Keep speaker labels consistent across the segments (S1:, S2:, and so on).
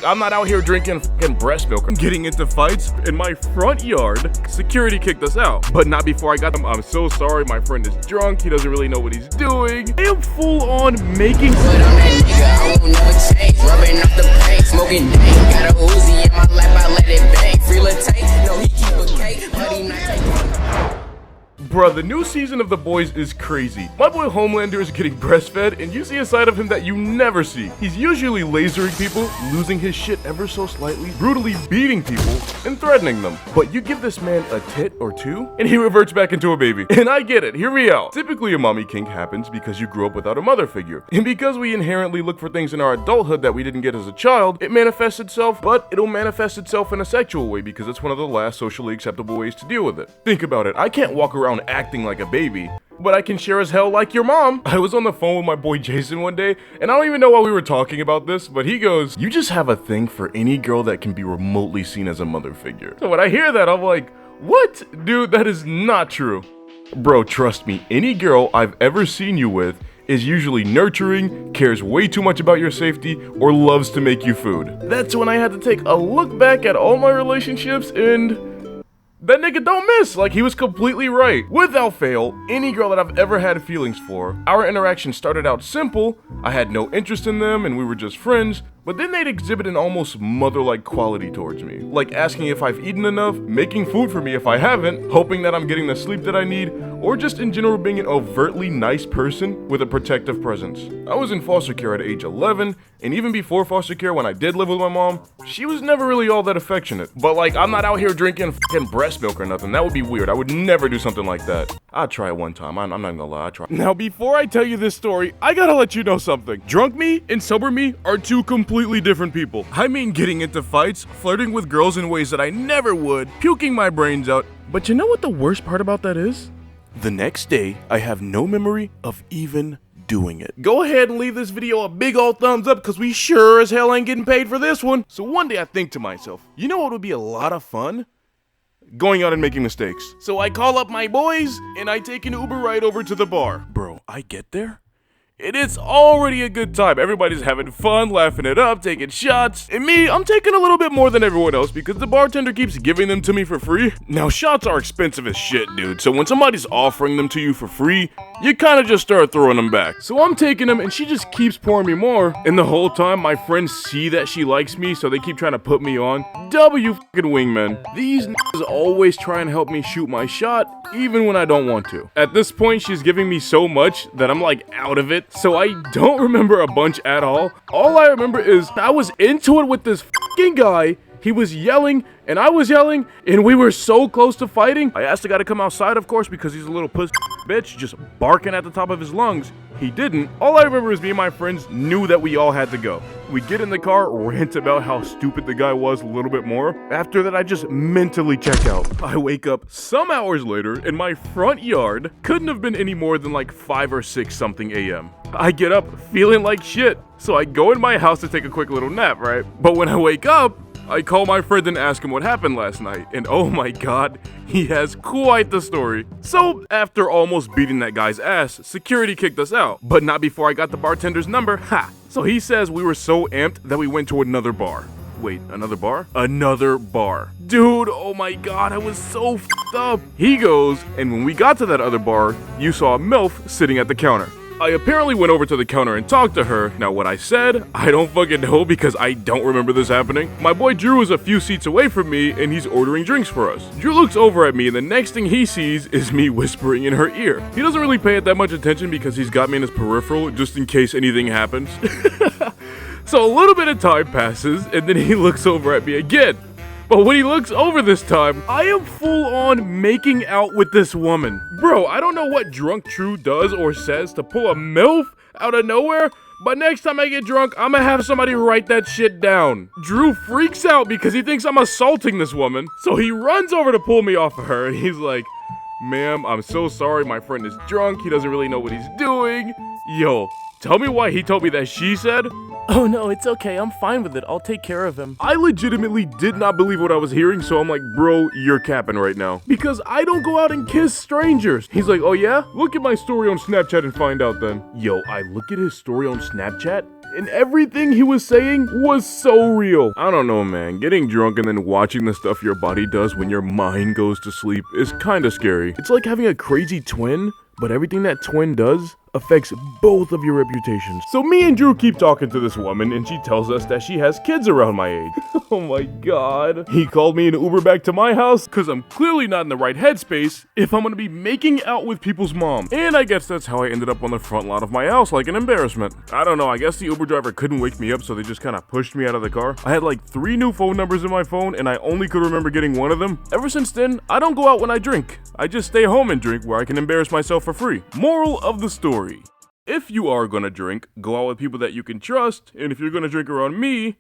S1: I'm not out here drinking fucking breast milk. I'm getting into fights in my front yard. Security kicked us out, but not before I got them. I'm so sorry, my friend is drunk. He doesn't really know what he's doing. I am full on making.
S2: But I'm that nigga, I won't never change. Rubbing off the paint, smoking dank. Got a Uzi in my lap, I let it bang. Free little tank, no he keep a cake, but he not taking.
S1: Bruh, the new season of The Boys is crazy. My boy Homelander is getting breastfed, and you see a side of him that you never see. He's usually lasering people, losing his shit ever so slightly, brutally beating people, and threatening them. But you give this man a tit or two, and he reverts back into a baby. And I get it, hear me out. Typically a mommy kink happens because you grew up without a mother figure. And because we inherently look for things in our adulthood that we didn't get as a child, it manifests itself, but it'll manifest itself in a sexual way because it's one of the last socially acceptable ways to deal with it. Think about it, I can't walk around acting like a baby, but I can share as hell like your mom. I was on the phone with my boy Jason one day, and I don't even know why we were talking about this, but he goes, "You just have a thing for any girl that can be remotely seen as a mother figure." So when I hear that, I'm like, what? Dude, that is not true. Bro, trust me, any girl I've ever seen you with is usually nurturing, cares way too much about your safety, or loves to make you food. That's when I had to take a look back at all my relationships, and that nigga don't miss. Like, he was completely right. Without fail, any girl that I've ever had feelings for, our interaction started out simple. I had no interest in them and we were just friends, but then they'd exhibit an almost mother-like quality towards me. Like asking if I've eaten enough, making food for me if I haven't, hoping that I'm getting the sleep that I need, or just in general being an overtly nice person with a protective presence. I was in foster care at age 11, and even before foster care when I did live with my mom, she was never really all that affectionate. But like, I'm not out here drinking fucking breast milk or nothing. That would be weird. I would never do something like that. I'd try it one time. I'm not gonna lie, I'd try. Now, before I tell you this story, I gotta let you know something. Drunk me and sober me are two completely different people. I mean, getting into fights, flirting with girls in ways that I never would, puking my brains out. But you know what the worst part about that is? The next day, I have no memory of even doing it. Go ahead and leave this video a big old thumbs up because we sure as hell ain't getting paid for this one. So one day I think to myself, you know what would be a lot of fun? Going out and making mistakes. So I call up my boys and I take an Uber ride over to the bar. Bro, I get there. It is already a good time. Everybody's having fun, laughing it up, taking shots. And me, I'm taking a little bit more than everyone else because the bartender keeps giving them to me for free. Now, shots are expensive as shit, dude. So when somebody's offering them to you for free, you kind of just start throwing them back. So I'm taking them and she just keeps pouring me more. And the whole time, my friends see that she likes me, so they keep trying to put me on. W fucking wingmen. These niggas always try and help me shoot my shot, even when I don't want to. At this point, she's giving me so much that I'm like out of it. So I don't remember a bunch at all. All I remember is I was into it with this fucking guy. He was yelling and I was yelling and we were so close to fighting. I asked the guy to come outside, of course, because he's a little pussy bitch just barking at the top of his lungs. He didn't. All I remember is me and my friends knew that we all had to go. We get in the car, rant about how stupid the guy was a little bit more. After that, I just mentally check out. I wake up some hours later in my front yard. Couldn't have been any more than like 5 or 6 something a.m. I get up feeling like shit. So I go in my house to take a quick little nap, right? But when I wake up, I call my friend and ask him what happened last night, and oh my god, he has quite the story. So, after almost beating that guy's ass, security kicked us out, but not before I got the bartender's number, ha! So he says we were so amped that we went to another bar. Wait, another bar? Another bar. Dude, oh my god, I was so f***ed up. He goes, and when we got to that other bar, you saw a MILF sitting at the counter. I apparently went over to the counter and talked to her. Now what I said, I don't fucking know because I don't remember this happening. My boy Drew is a few seats away from me and he's ordering drinks for us. Drew looks over at me and the next thing he sees is me whispering in her ear. He doesn't really pay it that much attention because he's got me in his peripheral just in case anything happens. So a little bit of time passes and then he looks over at me again. But when he looks over this time, I am full on making out with this woman. Bro, I don't know what Drunk True does or says to pull a MILF out of nowhere, but next time I get drunk, I'm gonna have somebody write that shit down. Drew freaks out because he thinks I'm assaulting this woman, so he runs over to pull me off of her, and he's like, "Ma'am, I'm so sorry, my friend is drunk, he doesn't really know what he's doing." Yo, tell me why he told me that she said, "Oh no, it's okay, I'm fine with it, I'll take care of him." I legitimately did not believe what I was hearing, so I'm like, bro, you're capping right now. Because I don't go out and kiss strangers. He's like, "Oh yeah? Look at my story on Snapchat and find out then." Yo, I look at his story on Snapchat, and everything he was saying was so real. I don't know, man. Getting drunk and then watching the stuff your body does when your mind goes to sleep is kinda scary. It's like having a crazy twin, but everything that twin does affects both of your reputations. So me and Drew keep talking to this woman, and she tells us that she has kids around my age. Oh my god. He called me an Uber back to my house, cause I'm clearly not in the right headspace if I'm gonna be making out with people's moms. And I guess that's how I ended up on the front lot of my house like an embarrassment. I don't know, I guess the Uber driver couldn't wake me up, so they just kinda pushed me out of the car. I had like 3 new phone numbers in my phone, and I only could remember getting one of them. Ever since then, I don't go out when I drink. I just stay home and drink where I can embarrass myself for free. Moral of the story: if you are gonna drink, go out with people that you can trust, and if you're gonna drink around me,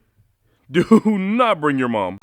S1: do not bring your mom.